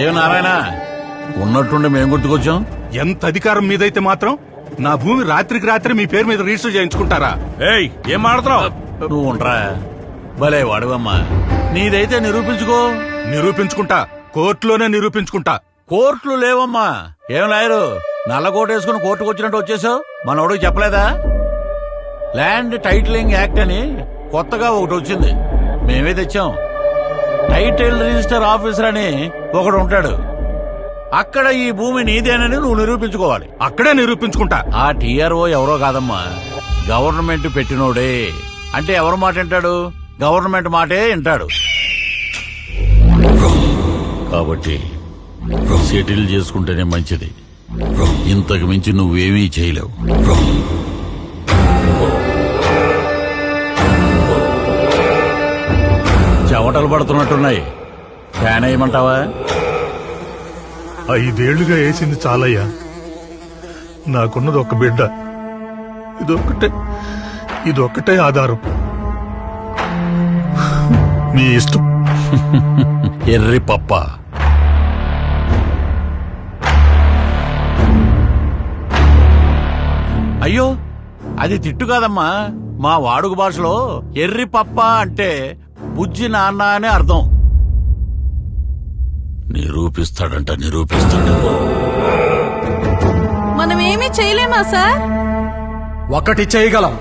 ఏ నారాయణ ఉన్నట్టుండి మేము గుర్తుకొచ్చాం. ఎంత అధికారం మీదైతే మాత్రం నా భూమి రాత్రికి రాత్రి మీ పేరు మీద రిజిస్టర్ చేయించుకుంటారా? ఏయ్ ఏం మాడుతున్నావు నువ్వు? ఉండరా భలే వాడువమ్మా. నీదైతే నిరూపించుకో. నిరూపించుకుంటా, కోర్టులోనే నిరూపించుకుంటా. కోర్టులు లేవమ్మా. ఏం లాయరు నల్ల కోట వేసుకుని కోర్టుకు వచ్చినట్టు వచ్చేసావు? మనోడికి చెప్పలేదా? ల్యాండ్ టైటిలింగ్ యాక్ట్ అని కొత్తగా ఒకటి వచ్చింది, మేమే తెచ్చాం. టైటిల్ రిజిస్టర్ ఆఫీసర్ అని ఒకడు ఉంటాడు. అక్కడ ఈ భూమి నీదేనని నువ్వు నిరూపించుకోవాలి. అక్కడే నిరూపించుకుంటా. ఆ టీఆర్ఓ ఎవరో కాదమ్మా, గవర్నమెంట్ పెట్టినోడే. అంటే ఎవరి మాట వింటాడు? గవర్నమెంట్ మాటే వింటాడు. కాబట్టి సెటిల్ చేసుకుంటేనే మంచిది. ఇంతకు మించి నువ్వేమీ చేయలేవు. చెమటలు పడుతున్నట్టున్నాయి, ఫ్యాన్ వేయమంటావా? 5 ఏళ్లుగా వేసింది చాలయ్యా. నాకున్నది ఒక బిడ్డ, ఇదొక్కటే ఆధారం. మీ ఇష్టం. ఎర్రి పప్ప. అయ్యో అది తిట్టు కాదమ్మా. మా వాడుక భాషలో ఎర్రి పప్ప అంటే బుజ్జి నాన్న అని అర్థం. నిరూపిస్తాడంట, నిరూపిస్తాడు. మనమేమీ చేయలేమా సార్? ఒక్కటి చేయగలం.